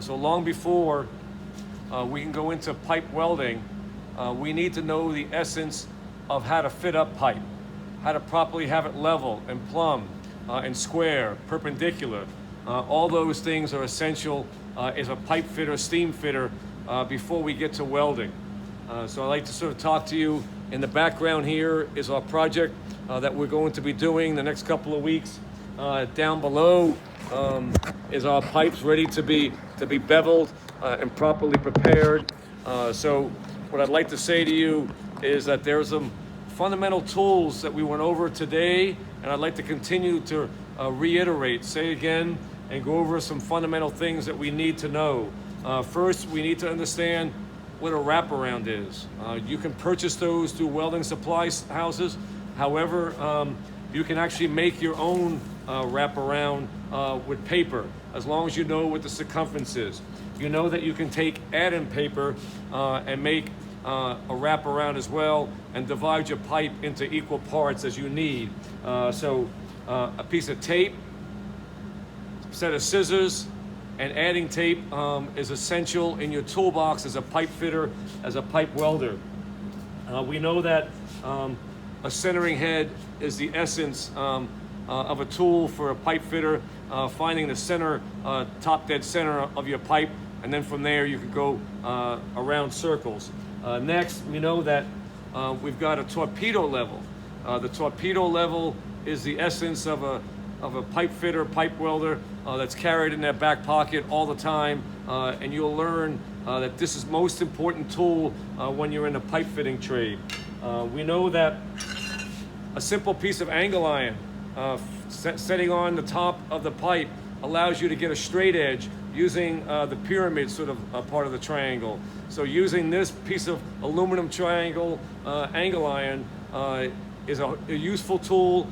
So long before we can go into pipe welding, we need to know the essence of how to fit up pipe, how to properly have it level and plumb and square, perpendicular. All those things are essential as a pipe fitter, steam fitter, before we get to welding. So I'd like to sort of talk to you. In the background here is our project that we're going to be doing the next couple of weeks. Down below is our pipes ready to be beveled and properly prepared. So what I'd like to say to you is that there's some fundamental tools that we went over today, and I'd like to continue to reiterate, say again, and go over some fundamental things that we need to know. First, we need to understand what a wraparound is. You can purchase those through welding supply houses. However, you can actually make your own wraparound with paper, as long as you know what the circumference is. You know that you can take add-in paper and make a wraparound as well, and divide your pipe into equal parts as you need. So a piece of tape, a set of scissors, and adding tape is essential in your toolbox as a pipe fitter, as a pipe welder. We know that a centering head is the essence of a tool for a pipe fitter, finding the center, top dead center of your pipe, and then from there you can go around circles. Next, we know that we've got a torpedo level. The torpedo level is the essence of a pipe fitter, pipe welder that's carried in their back pocket all the time, and you'll learn that this is most important tool when you're in the pipe fitting trade. We know that a simple piece of angle iron setting on the top of the pipe allows you to get a straight edge using the pyramid sort of part of the triangle. So using this piece of aluminum triangle angle iron is a useful tool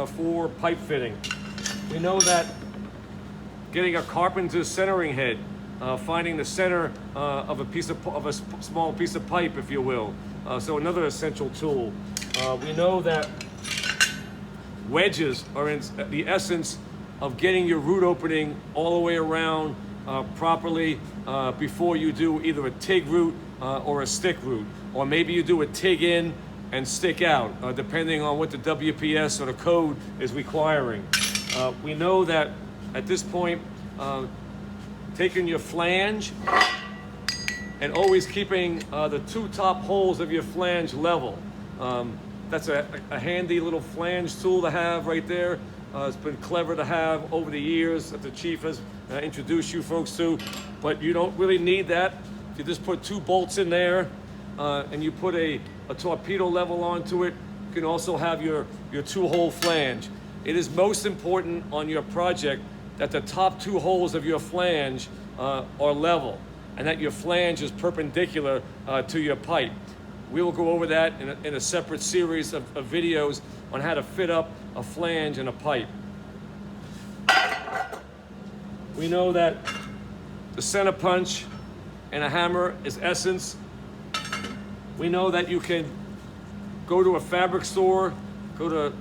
for pipe fitting. We know that getting a carpenter's centering head, finding the center of a small piece of pipe, if you will. So another essential tool. We know that wedges are in the essence of getting your root opening all the way around properly before you do either a TIG root or a stick root, or maybe you do a TIG in and stick out, depending on what the WPS or the code is requiring. We know that at this point, taking your flange and always keeping the two top holes of your flange level. That's a handy little flange tool to have right there. It's been clever to have over the years that the chief has introduced you folks to, but you don't really need that. If you just put two bolts in there and you put a torpedo level onto it, you can also have your two-hole flange. It is most important on your project that the top two holes of your flange are level, and that your flange is perpendicular to your pipe. We will go over that in a separate series of videos on how to fit up a flange in a pipe. We know that the center punch and a hammer is essence. We know that you can go to a fabric store, go to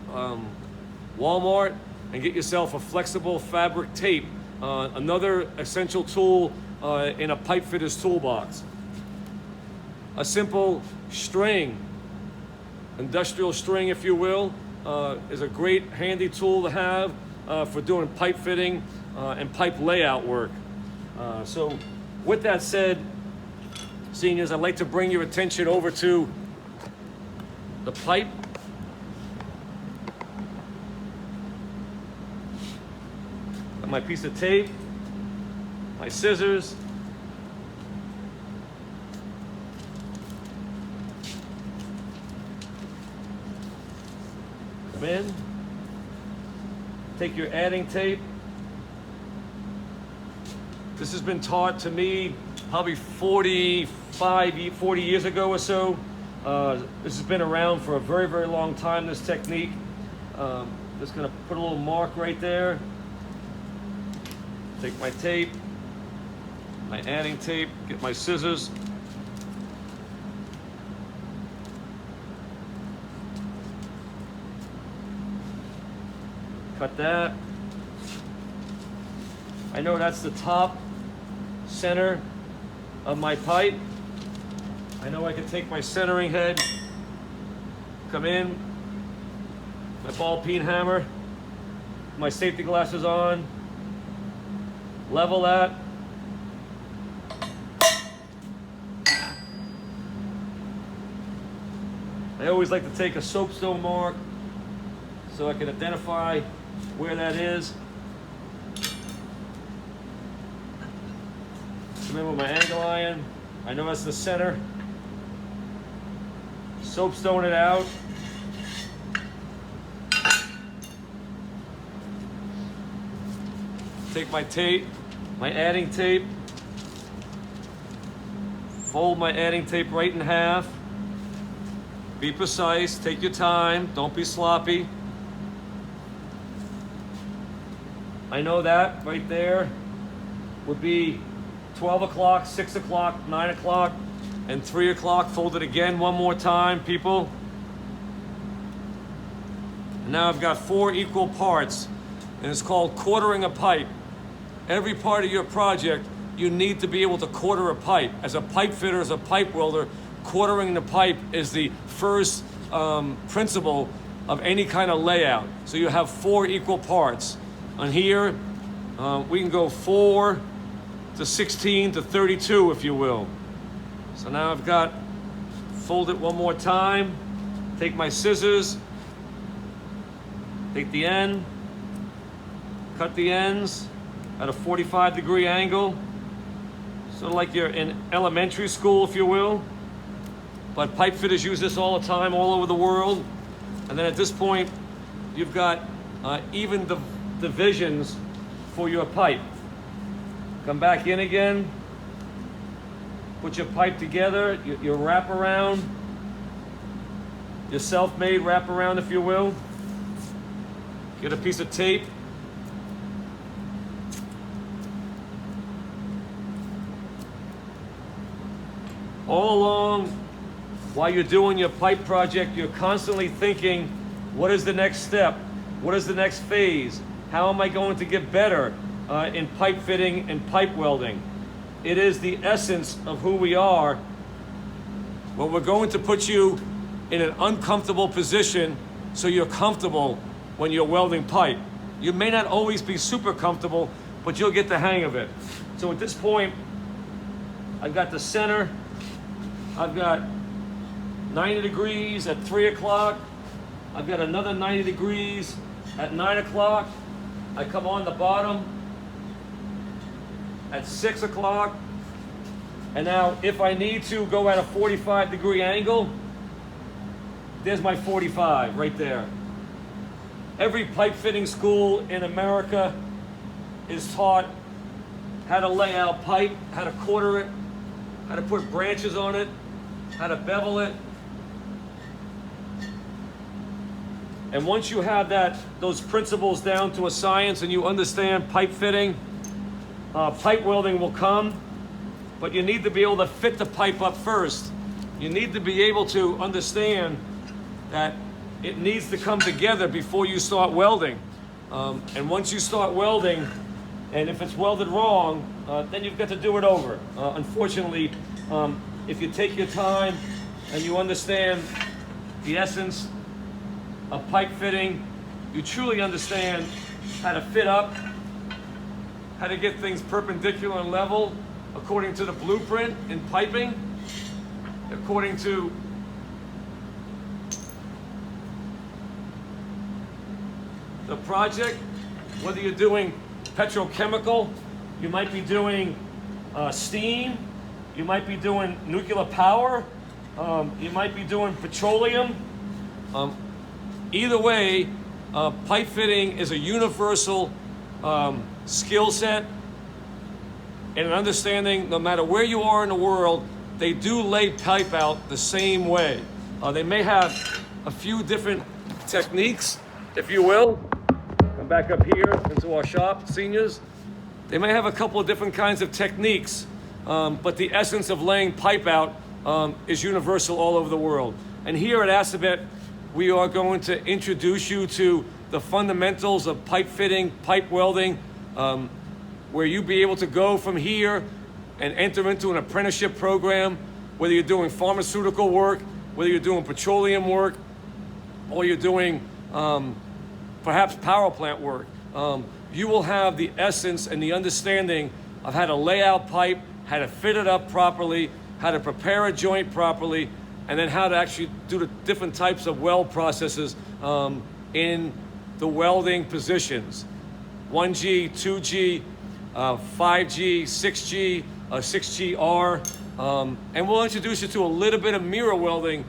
Walmart, and get yourself a flexible fabric tape, another essential tool in a pipe fitter's toolbox. A simple string, industrial string if you will, is a great handy tool to have for doing pipe fitting and pipe layout work. So with that said, seniors, I'd like to bring your attention over to the pipe. Got my piece of tape, my scissors, come in, take your adding tape. This has been taught to me probably 40 years ago or so. This has been around for a very, very long time, this technique. Just gonna put a little mark right there. Take my tape, my adding tape, get my scissors. Cut that. I know that's the top center of my pipe. I know I can take my centering head, come in, my ball peen hammer, my safety glasses on, level that. I always like to take a soapstone mark so I can identify where that is. Come in with my angle iron. I know that's the center. Soapstone it out. Take my tape, my adding tape, fold my adding tape right in half. Be precise, take your time, don't be sloppy. I know that right there would be 12 o'clock, 6 o'clock, 9 o'clock, and 3 o'clock. Fold it again one more time, people. And now I've got 4 equal parts, and it's called quartering a pipe. Every part of your project, you need to be able to quarter a pipe. As a pipe fitter, as a pipe welder, quartering the pipe is the first principle of any kind of layout. So you have 4 equal parts. On here, we can go 4 to 16 to 32, if you will. So now I've got, fold it one more time, take my scissors, take the end, cut the ends at a 45-degree angle, sort of like you're in elementary school, if you will. But pipe fitters use this all the time, all over the world. And then at this point, you've got even the divisions for your pipe. Come back in again, put your pipe together, your wraparound, your self-made wraparound, if you will. Get a piece of tape. All along, while you're doing your pipe project, you're constantly thinking, what is the next step? What is the next phase? How am I going to get better in pipe fitting and pipe welding? It is the essence of who we are. Well, we're going to put you in an uncomfortable position so you're comfortable when you're welding pipe. You may not always be super comfortable, but you'll get the hang of it. So at this point, I've got the center. I've got 90 degrees at 3 o'clock. I've got another 90 degrees at 9 o'clock. I come on the bottom at 6 o'clock. And now if I need to go at a 45-degree angle, there's my 45 right there. Every pipe fitting school in America is taught how to lay out pipe, how to quarter it, how to put branches on it, how to bevel it. And once you have those principles down to a science and you understand pipe fitting, pipe welding will come, but you need to be able to fit the pipe up first. You need to be able to understand that it needs to come together before you start welding. And once you start welding, and if it's welded wrong, then you've got to do it over. Unfortunately, if you take your time and you understand the essence of pipe fitting, you truly understand how to fit up, how to get things perpendicular and level according to the blueprint in piping, according to the project. Whether you're doing petrochemical, you might be doing steam, you might be doing nuclear power, you might be doing petroleum. Either way, pipe fitting is a universal skill set and an understanding. No matter where you are in the world, they do lay pipe out the same way. They may have a few different techniques, if you will. Come back up here into our shop, seniors. They may have a couple of different kinds of techniques, but the essence of laying pipe out is universal all over the world. And here at Assabet, we are going to introduce you to the fundamentals of pipe fitting, pipe welding, where you be able to go from here and enter into an apprenticeship program, whether you're doing pharmaceutical work, whether you're doing petroleum work, or you're doing perhaps power plant work, you will have the essence and the understanding of how to lay out pipe, how to fit it up properly, how to prepare a joint properly, and then how to actually do the different types of weld processes in the welding positions. 1G, 2G, 5G, 6G, 6GR, and we'll introduce you to a little bit of mirror welding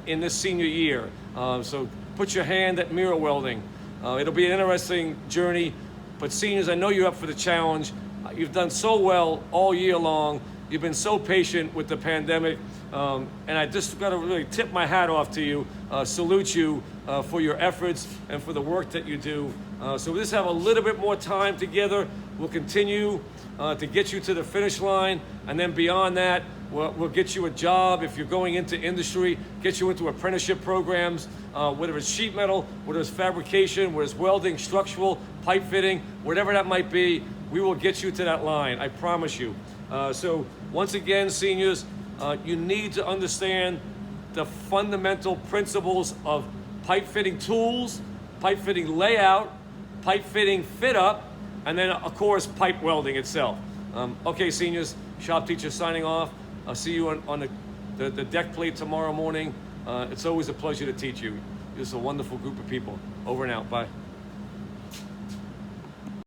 in this senior year. So put your hand at mirror welding. It'll be an interesting journey, but seniors, I know you're up for the challenge. You've done so well all year long. You've been so patient with the pandemic, and I just got to really tip my hat off to you, salute you for your efforts and for the work that you do. So we'll just have a little bit more time together. We'll continue to get you to the finish line, and then beyond that, we'll get you a job if you're going into industry, get you into apprenticeship programs, whether it's sheet metal, whether it's fabrication, whether it's welding, structural, pipe fitting, whatever that might be, we will get you to that line, I promise you. So once again, seniors, you need to understand the fundamental principles of pipe fitting tools, pipe fitting layout, pipe fitting fit up, and then of course pipe welding itself. Okay, seniors, shop teacher signing off. I'll see you on the deck plate tomorrow morning. It's always a pleasure to teach you. You're just a wonderful group of people. Over and out. Bye.